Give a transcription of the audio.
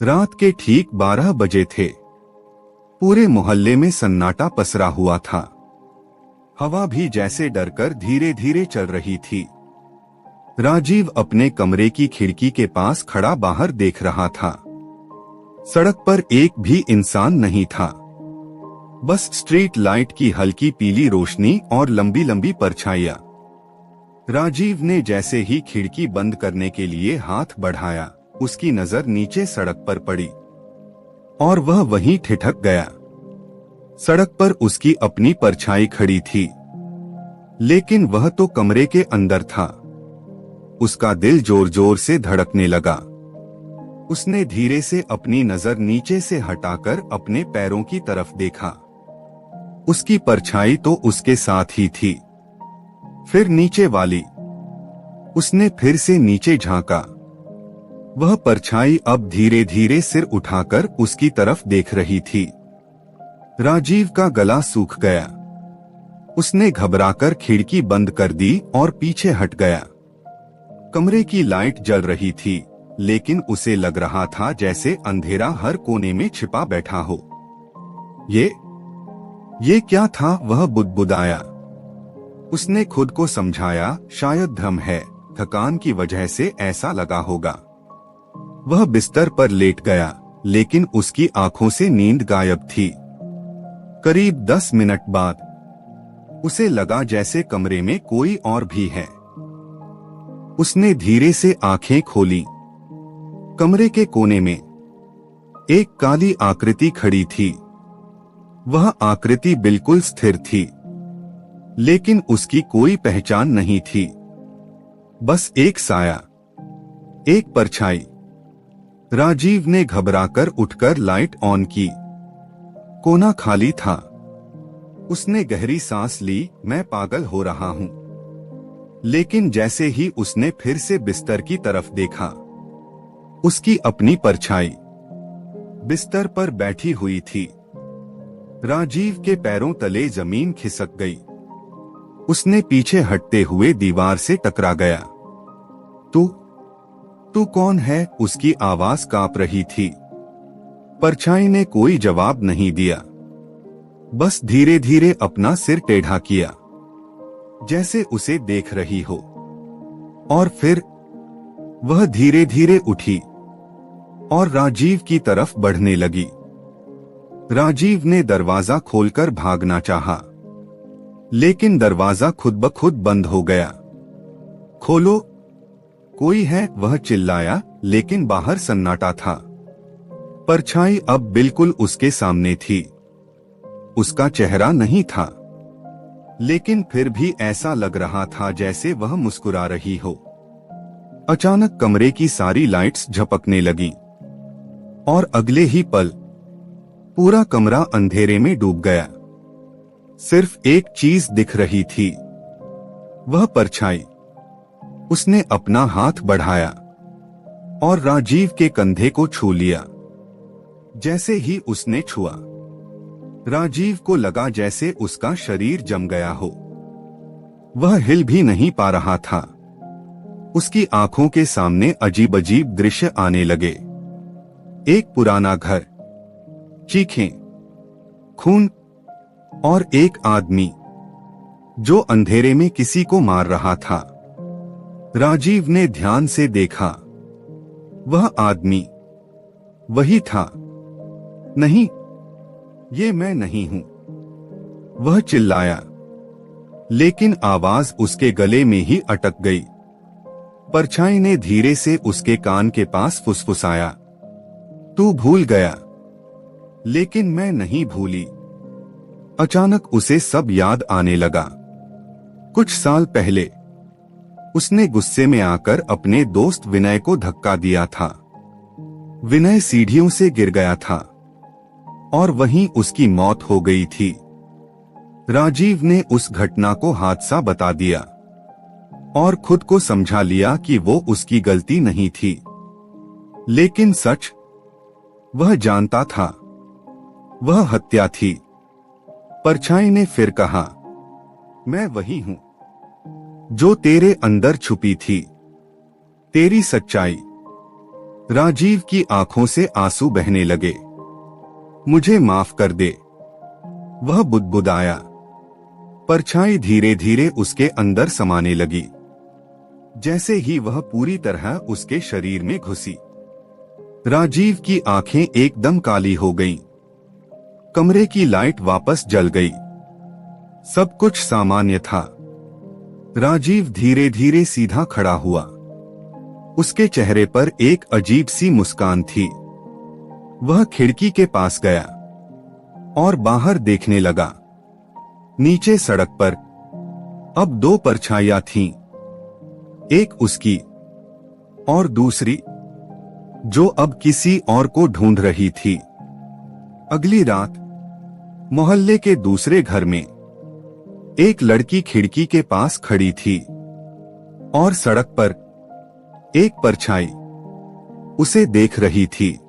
रात के ठीक 12 बजे थे। पूरे मोहल्ले में सन्नाटा पसरा हुआ था। हवा भी जैसे डरकर धीरे धीरे चल रही थी। राजीव अपने कमरे की खिड़की के पास खड़ा बाहर देख रहा था। सड़क पर एक भी इंसान नहीं था, बस स्ट्रीट लाइट की हल्की पीली रोशनी और लंबी लंबी परछाइयां। राजीव ने जैसे ही खिड़की बंद करने के लिए हाथ बढ़ाया, उसकी नजर नीचे सड़क पर पड़ी और वह वहीं ठिठक गया। सड़क पर उसकी अपनी परछाई खड़ी थी, लेकिन वह तो कमरे के अंदर था। उसका दिल जोर जोर से धड़कने लगा। उसने धीरे से अपनी नजर नीचे से हटाकर अपने पैरों की तरफ देखा। उसकी परछाई तो उसके साथ ही थी। फिर नीचे वाली। उसने फिर से नीचे झांका। वह परछाई अब धीरे धीरे सिर उठाकर उसकी तरफ देख रही थी। राजीव का गला सूख गया। उसने घबराकर खिड़की बंद कर दी और पीछे हट गया। कमरे की लाइट जल रही थी, लेकिन उसे लग रहा था जैसे अंधेरा हर कोने में छिपा बैठा हो। ये क्या था? वह बुदबुदाया। उसने खुद को समझाया, शायद भ्रम है, थकान की वजह से ऐसा लगा होगा। वह बिस्तर पर लेट गया, लेकिन उसकी आंखों से नींद गायब थी। करीब 10 मिनट बाद उसे लगा जैसे कमरे में कोई और भी है। उसने धीरे से आंखें खोली। कमरे के कोने में एक काली आकृति खड़ी थी। वह आकृति बिल्कुल स्थिर थी, लेकिन उसकी कोई पहचान नहीं थी। बस एक साया, एक परछाई। राजीव ने घबराकर उठकर लाइट ऑन की। कोना खाली था। उसने गहरी सांस ली, मैं पागल हो रहा हूं। लेकिन जैसे ही उसने फिर से बिस्तर की तरफ देखा, उसकी अपनी परछाई बिस्तर पर बैठी हुई थी। राजीव के पैरों तले जमीन खिसक गई। उसने पीछे हटते हुए दीवार से टकरा गया। तू कौन है? उसकी आवाज कांप रही थी। परछाई ने कोई जवाब नहीं दिया, बस धीरे धीरे अपना सिर टेढ़ा किया, जैसे उसे देख रही हो। और फिर वह धीरे धीरे उठी और राजीव की तरफ बढ़ने लगी। राजीव ने दरवाजा खोलकर भागना चाहा, लेकिन दरवाजा खुद ब खुद बंद हो गया। खोलो, कोई है? वह चिल्लाया, लेकिन बाहर सन्नाटा था। परछाई अब बिल्कुल उसके सामने थी। उसका चेहरा नहीं था, लेकिन फिर भी ऐसा लग रहा था जैसे वह मुस्कुरा रही हो। अचानक कमरे की सारी लाइट्स झपकने लगी और अगले ही पल पूरा कमरा अंधेरे में डूब गया। सिर्फ एक चीज दिख रही थी, वह परछाई। उसने अपना हाथ बढ़ाया और राजीव के कंधे को छू लिया। जैसे ही उसने छुआ, राजीव को लगा जैसे उसका शरीर जम गया हो। वह हिल भी नहीं पा रहा था। उसकी आंखों के सामने अजीब अजीब दृश्य आने लगे। एक पुराना घर, चीखें, खून और एक आदमी जो अंधेरे में किसी को मार रहा था। राजीव ने ध्यान से देखा। वह आदमी वही था। नहीं, ये मैं नहीं हूं, वह चिल्लाया, लेकिन आवाज उसके गले में ही अटक गई। परछाई ने धीरे से उसके कान के पास फुसफुसाया, तू भूल गया, लेकिन मैं नहीं भूली। अचानक उसे सब याद आने लगा। कुछ साल पहले उसने गुस्से में आकर अपने दोस्त विनय को धक्का दिया था। विनय सीढ़ियों से गिर गया था और वहीं उसकी मौत हो गई थी। राजीव ने उस घटना को हादसा बता दिया और खुद को समझा लिया कि वो उसकी गलती नहीं थी। लेकिन सच, वह जानता था, वह हत्या थी। परछाई ने फिर कहा, मैं वही हूं जो तेरे अंदर छुपी थी, तेरी सच्चाई। राजीव की आंखों से आंसू बहने लगे। मुझे माफ कर दे, वह बुदबुदाया। परछाई धीरे धीरे उसके अंदर समाने लगी। जैसे ही वह पूरी तरह उसके शरीर में घुसी, राजीव की आंखें एकदम काली हो गईं। कमरे की लाइट वापस जल गई। सब कुछ सामान्य था। राजीव धीरे धीरे सीधा खड़ा हुआ। उसके चेहरे पर एक अजीब सी मुस्कान थी। वह खिड़की के पास गया और बाहर देखने लगा। नीचे सड़क पर अब दो परछाइयां थीं, एक उसकी और दूसरी जो अब किसी और को ढूंढ रही थी। अगली रात मोहल्ले के दूसरे घर में एक लड़की खिड़की के पास खड़ी थी और सड़क पर एक परछाई उसे देख रही थी।